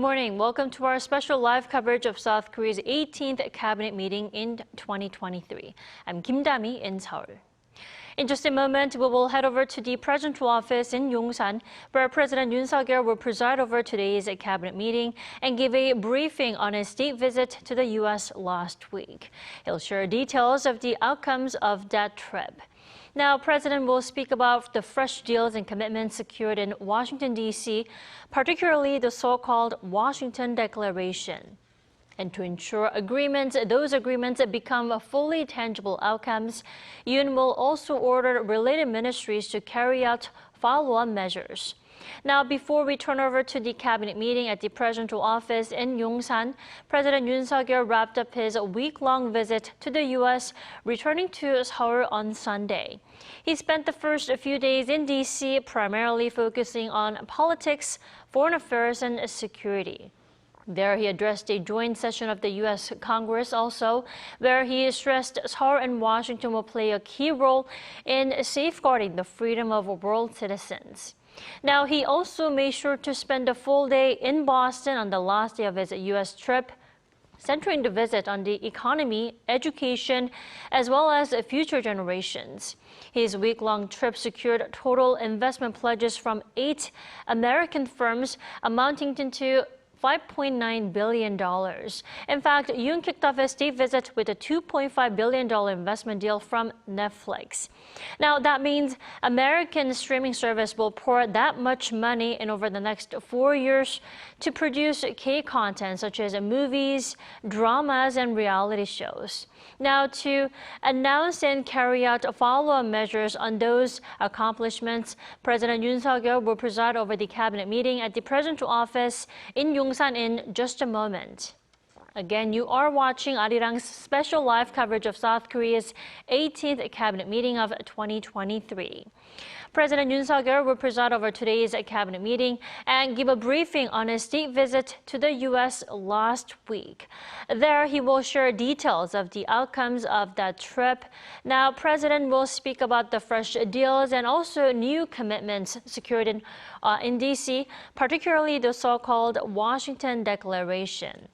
Good morning. Welcome to our special live coverage of South Korea's 18th cabinet meeting in 2023. I'm Kim Dami in Seoul. In just a moment, we will head over to the presidential office in Yongsan, where President Yoon will preside over today's cabinet meeting and give a briefing on his state visit to the U.S. last week. He'll share details of the outcomes of that trip. Now, President will speak about the fresh deals and commitments secured in Washington, D.C., particularly the so-called Washington Declaration. And to ensure those agreements become fully tangible outcomes, Yoon will also order related ministries to carry out follow-on measures. Now, before we turn over to the cabinet meeting at the presidential office in Yongsan, President Yoon wrapped up his week-long visit to the U.S., returning to Seoul on Sunday. He spent the first few days in D.C. primarily focusing on politics, foreign affairs, and security. There, he addressed a joint session of the U.S. Congress also, where he stressed Seoul and Washington will play a key role in safeguarding the freedom of world citizens. Now, he also made sure to spend a full day in Boston on the last day of his U.S. trip, centering the visit on the economy, education, as well as future generations. His week-long trip secured total investment pledges from 8 American firms amounting to $5.9 billion. In fact, Yoon kicked off his state visit with a $2.5 billion investment deal from Netflix. Now, that means American streaming service will pour that much money in over the next 4 years to produce K-content such as movies, dramas, and reality shows. Now, to announce and carry out follow-on measures on those accomplishments, President Yoon will preside over the cabinet meeting at the presidential office in Yongsan in just a moment. Again, you are watching Arirang's special live coverage of South Korea's 18th cabinet meeting of 2023. President Yoon will preside over today's cabinet meeting and give a briefing on his state visit to the U.S. last week. There, he will share details of the outcomes of that trip. Now, President will speak about the fresh deals and also new commitments secured in D.C., particularly the so-called Washington Declaration.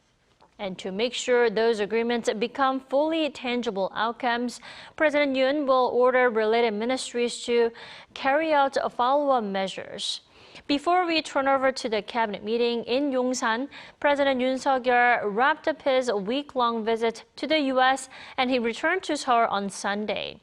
And to make sure those agreements become fully tangible outcomes, President Yoon will order related ministries to carry out follow-up measures. Before we turn over to the cabinet meeting in Yongsan, President Yoon wrapped up his week-long visit to the U.S. and he returned to Seoul on Sunday.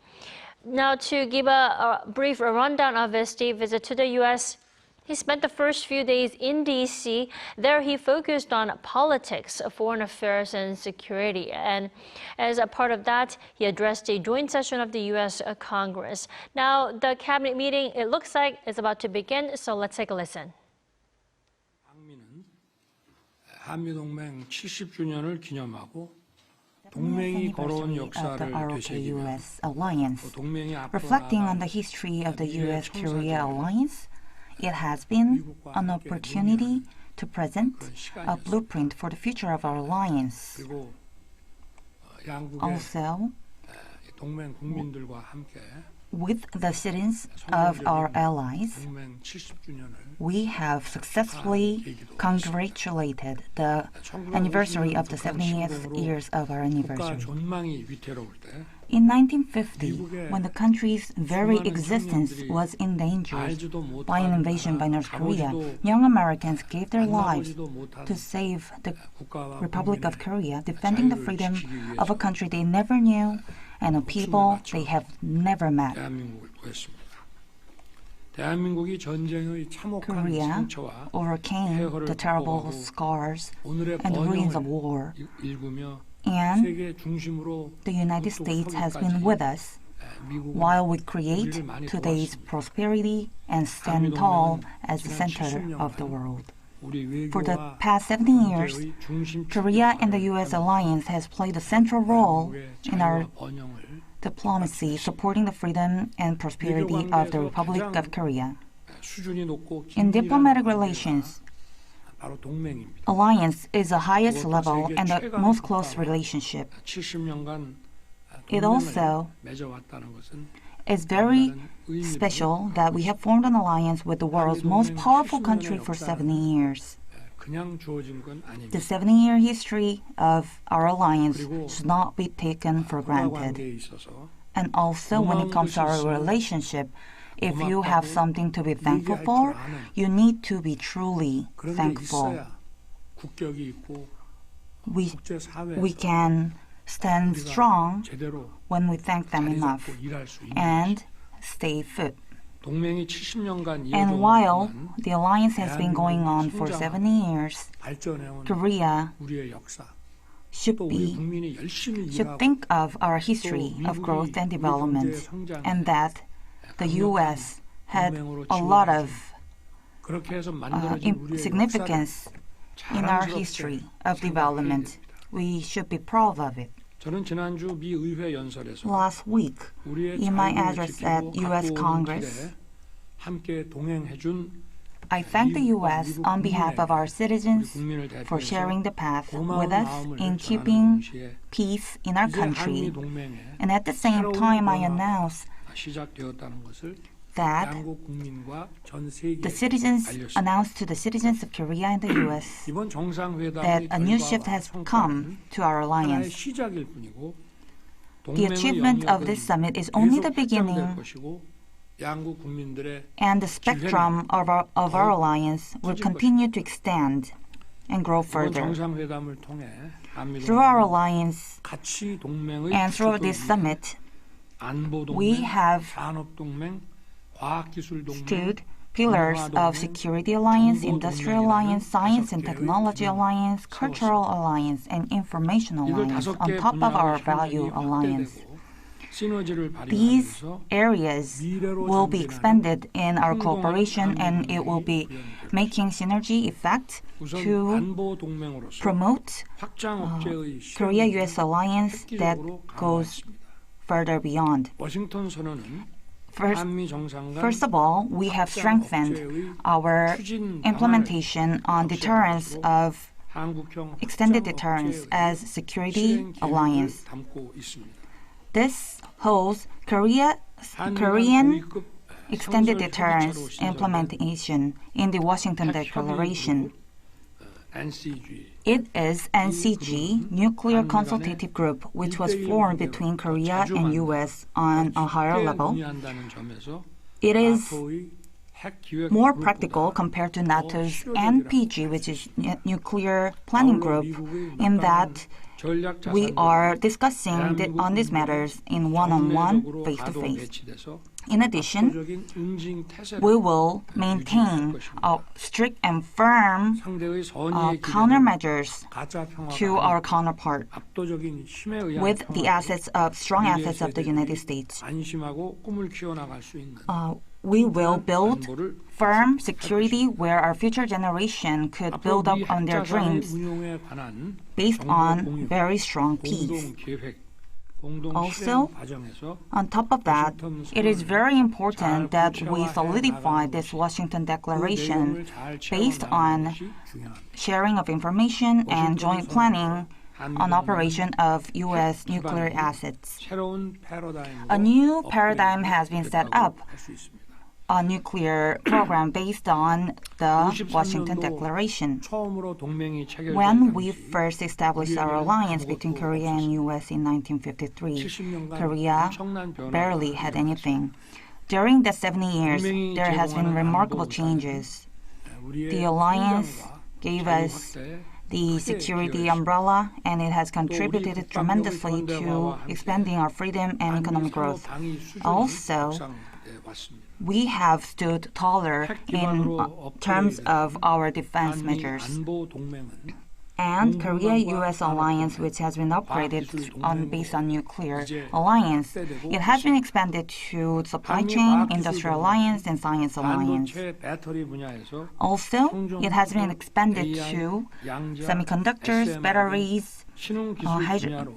Now, to give a brief rundown of his state visit to the U.S., he spent the first few days in D.C. There, he focused on politics, foreign affairs, and security. And as a part of that, he addressed a joint session of the U.S. Congress. Now, the cabinet meeting, it looks like, is about to begin, so let's take a listen. 한미동맹 70주년을 기념하고 동맹이 걸어온 역사를 되새기며 동맹이 reflecting on the history of the U.S.-Korea alliance, it has been an opportunity to present a blueprint for the future of our alliance. Also, with the citizens of our allies, we have successfully congratulated the anniversary of the 70th years of our anniversary. In 1950, when the country's very existence was endangered by an invasion by North Korea, young Americans gave their lives to save the Republic of Korea, defending the freedom of a country they never knew and a people they have never met. Korea overcame the terrible scars and the ruins of war, and the United States has been with us while we create today's prosperity and stand tall as the center of the world. For the past 17 years, Korea and the U.S. alliance has played a central role in our diplomacy, supporting the freedom and prosperity of the Republic of Korea. In diplomatic relations, alliance is the highest level and the most close relationship. It also is very special that we have formed an alliance with the world's most powerful country for 70 years. 그냥 주어진 건 아닙니다. The 70-year history of our alliance should not be taken for granted. 관계에 있어서 And also, when it comes to our relationship, if you have something to be thankful for, you need to be truly thankful. 국격이 있고 We can stand strong when we thank them enough and stay put. 동맹이 70년간 And while the alliance has been going on for 70 years, Korea should think of our history of growth and development, and that the U.S. had a lot of significance in our history of development. We should be proud of it. 저는 지난주 미 의회 연설에서 Last week, in my address at U.S. Congress, 함께 동행해준 I thank the U.S. on behalf of our citizens for sharing the path with us in keeping peace in our country. And at the same time, I announce that the citizens announced to the citizens of Korea and the U.S. that a new shift has come to our alliance. The achievement of this summit is only the beginning, and the spectrum of our alliance will continue to extend and grow further. Through our alliance and through this summit, we have stood pillars of security alliance, industrial alliance, science and technology alliance, cultural alliance, and information alliance on top of our value alliance. These areas will be expanded in our cooperation, and it will be making synergy effect to promote Korea-US alliance that goes further beyond. First of all, we have strengthened our implementation on deterrence of extended deterrence as security alliance. This holds Korean extended deterrence implementation in the Washington Declaration. It is NCG, Nuclear Consultative Group, which was formed between Korea and U.S. on a higher level. It is more practical compared to NATO's NPG, which is Nuclear Planning Group, in that we are discussing on these matters in one-on-one, face-to-face. In addition, we will maintain strict and firm countermeasures to our counterpart with the strong assets of the United States. We will build firm security where our future generation could build up on their dreams based on very strong peace. Also, on top of that, it is very important that we solidify this Washington Declaration based on sharing of information and joint planning on operation of U.S. nuclear assets. A new paradigm has been set up, a nuclear program based on the Washington Declaration. When we first established our alliance between Korea and U.S. in 1953, Korea barely had anything. During the 70 years, there has been remarkable changes. The alliance gave us the security umbrella, and it has contributed tremendously to expanding our freedom and economic growth. Also, we have stood taller in terms of our defense measures. And Korea-U.S. alliance, which has been upgraded based on nuclear alliance, it has been expanded to supply chain, industrial alliance, and science alliance. Also, it has been expanded to semiconductors, batteries,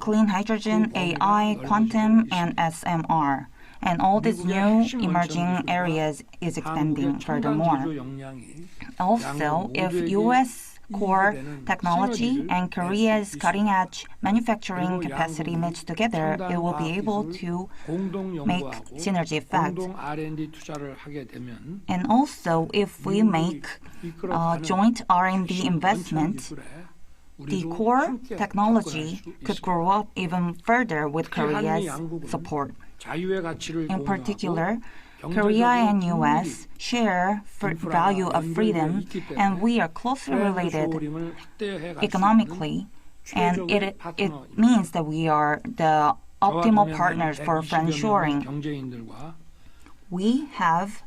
clean hydrogen, AI, quantum, and SMR. And all these new emerging areas is expanding furthermore. Also, if U.S. core technology and Korea's cutting-edge manufacturing capacity matched together, it will be able to make synergy effect. And also, if we make joint R&D investment, the core technology could grow up even further with Korea's support. In particular, Korea and U.S. share value of freedom, and we are closely related economically, and it means that we are the optimal partners for friendshoring. We have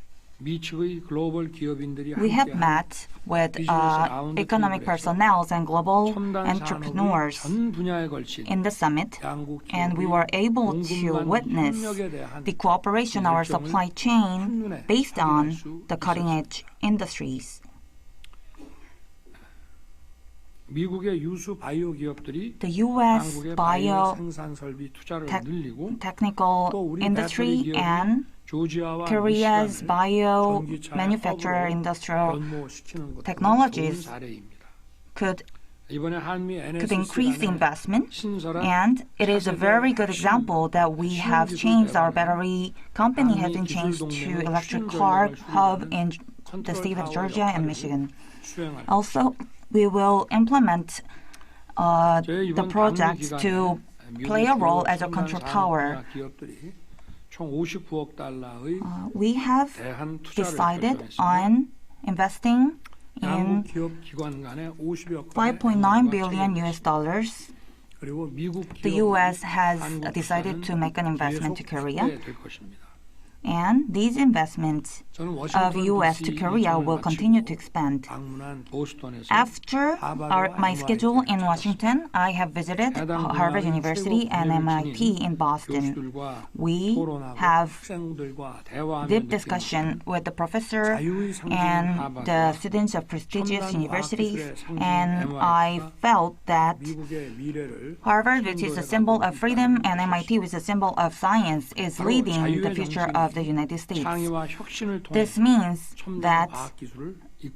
met with economic personnel and global entrepreneurs in the summit, and we were able to witness the cooperation of our supply chain based on the cutting-edge industries. The U.S. biotechnical industry and Korea's bio-manufacturer industrial technologies could increase investment, and it is a very good example that we have changed. Our battery company has been changed to electric car hub in the state of Georgia and Michigan. Also, we will implement the project to play a role as a control tower. We have decided on investing in $5.9 billion US. The U.S. has decided to make an investment to Korea, and these investments of U.S. to Korea will continue to expand. After my schedule in Washington, I have visited Harvard University and MIT in Boston. We have deep discussion with the professor and the students of prestigious universities, and I felt that Harvard, which is a symbol of freedom, and MIT, which is a symbol of science, is leading the future of the United States. This means that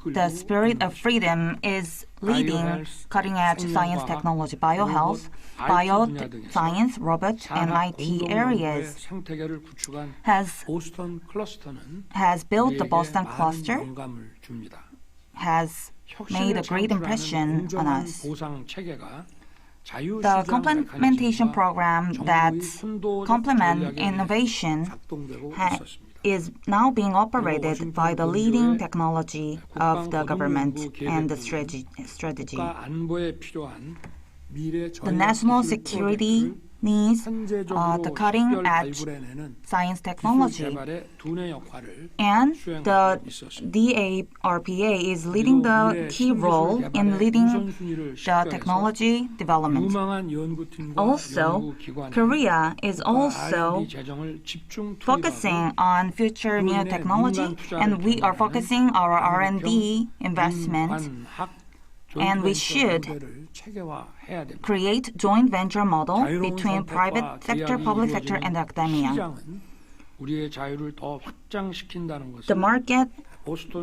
the spirit of freedom is leading cutting-edge science, technology, biohealth, bioscience, robots, and IT areas. Has built the Boston cluster, has made a great impression on us. The complementation program that complement innovation is now being operated by the leading technology of the government and the strategy. The national security needs the cutting-edge science technology, and the DARPA is leading the key role in leading the technology development. Also, Korea is also focusing on future new technology, and we are focusing our R&D investment, and we should create joint venture model between private sector, public sector, and academia. The market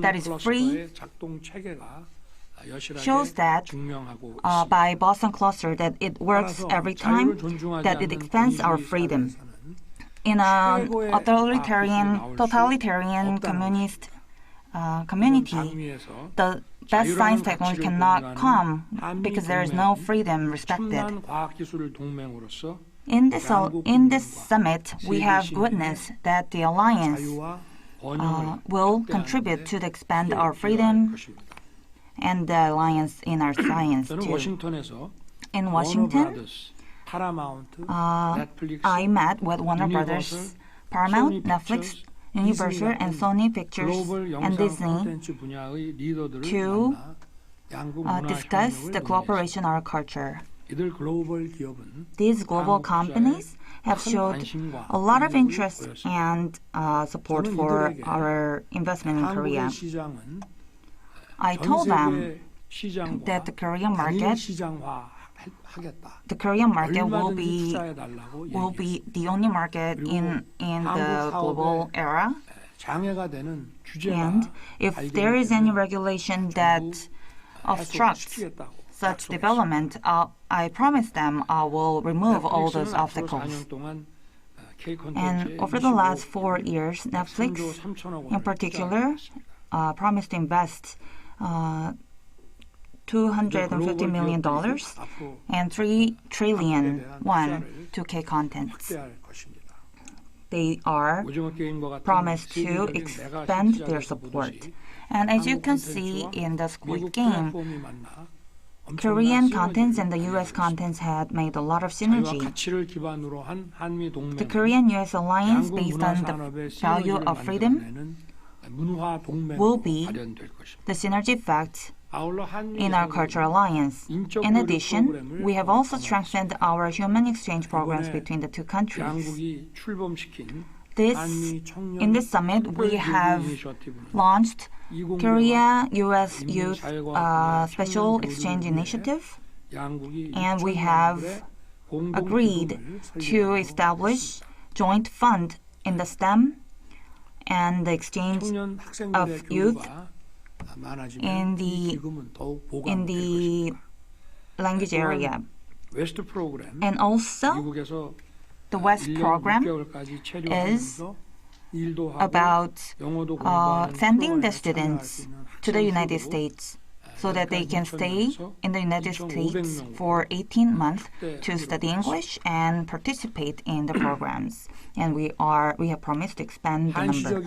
that is free shows that by Boston cluster that it works every time, that it expands our freedom. In an totalitarian communist community, the best science technology cannot come because there is no freedom respected. In this summit, we have witnessed that the alliance will contribute to expand our freedom and the alliance in our science too. In Washington, I met with Warner Brothers, Paramount, Netflix, Universal, and Sony Pictures and Disney to discuss the cooperation of our culture. These global companies have showed a lot of interest and support for our investment in Korea. I told them that the Korean market will be the only market in the global era. And if there is any regulation that obstructs such development, I promise them I will remove all those obstacles. And over the last 4 years, Netflix, in particular, promised to invest $250 million and 3 trillion won to K-contents. They are promised to expand their support. And as you can see in the Squid Game, Korean contents and the U.S. contents had made a lot of synergy. The Korean-U.S. alliance based on the value of freedom will be the synergy effect in our cultural alliance. In addition, we have also strengthened our human exchange programs between the two countries. In this summit, we have launched Korea-U.S. Youth Special Exchange Initiative, and we have agreed to establish joint fund in the STEM and the exchange of youth in the language area. And also, the West program is about sending the students to the United States so that they can stay in the United States for 18 months to study English and participate in the programs. And we have promised to expand the number.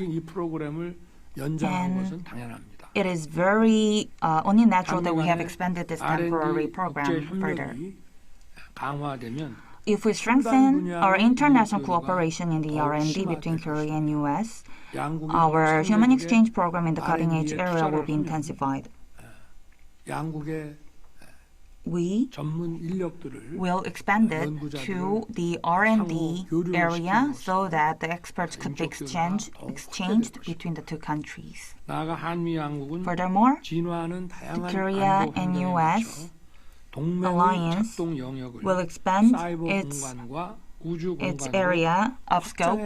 And it is very only natural that we have expanded this temporary program further. If we strengthen our international cooperation in the R&D between Korea and U.S., our human exchange program in the cutting-edge area will be intensified. We will expand it to the R&D area so that the experts could be exchanged between the two countries. Furthermore, the Korea and U.S. alliance will expand its area of scope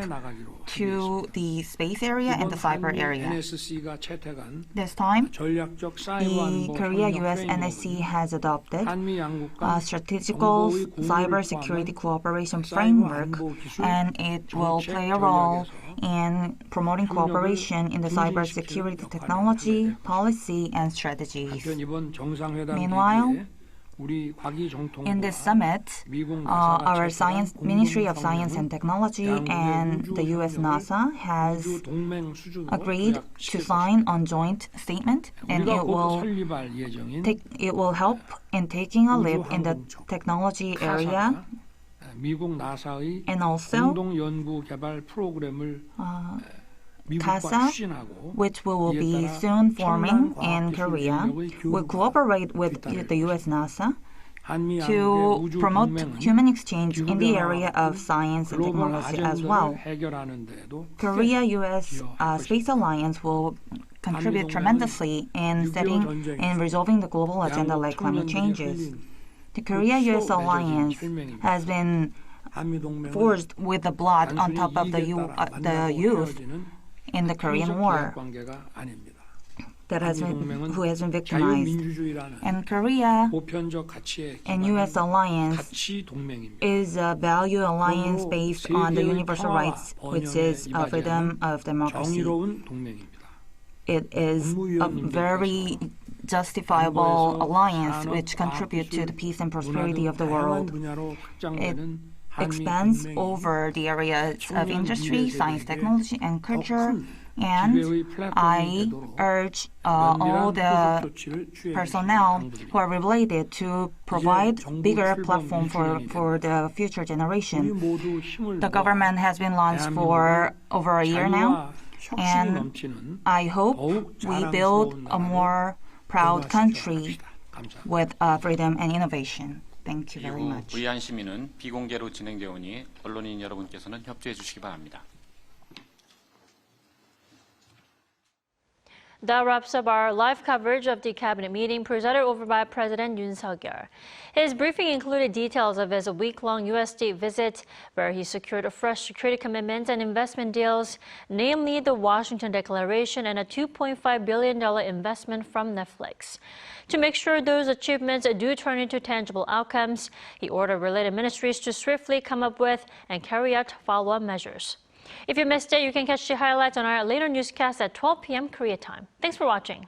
to the space area and the cyber area. This time, the Korea-U.S. NSC has adopted a strategical cyber security cooperation framework, and it will play a role in promoting cooperation in the cyber security technology, policy, and strategies. Meanwhile, in this summit, our Ministry of Science and Technology and the U.S. NASA has agreed to sign on joint statement, and it will help in taking a leap in the technology area, and also CASA, which we will be soon forming in Korea, will cooperate with the U.S. NASA to promote human exchange in the area of science and technology as well. Korea-U.S. Space Alliance will contribute tremendously in resolving the global agenda like climate changes. The Korea-U.S. Alliance has been forged with the blood on top of the youth in the Korean War who has been victimized. And Korea and U.S. alliance is a value alliance based on the universal rights, which is freedom of democracy. It is a very justifiable alliance which contributes to the peace and prosperity of the world. It expands over the areas of industry, science, technology, and culture. And I urge all the personnel who are related to provide bigger platform for the future generation. The government has been launched for over a year now, and I hope we build a more proud country with freedom and innovation. Thank you very much. 의안 심의는 비공개로 진행되오니 언론인 여러분께서는 협조해 주시기 바랍니다. That wraps up our live coverage of the cabinet meeting presided over by President Yoon. His briefing included details of his week-long U.S. state visit, where he secured fresh security commitments and investment deals, namely the Washington Declaration and a $2.5 billion investment from Netflix. To make sure those achievements do turn into tangible outcomes, he ordered related ministries to swiftly come up with and carry out follow-up measures. If you missed it, you can catch the highlights on our later newscast at 12 p.m. Korea time. Thanks for watching.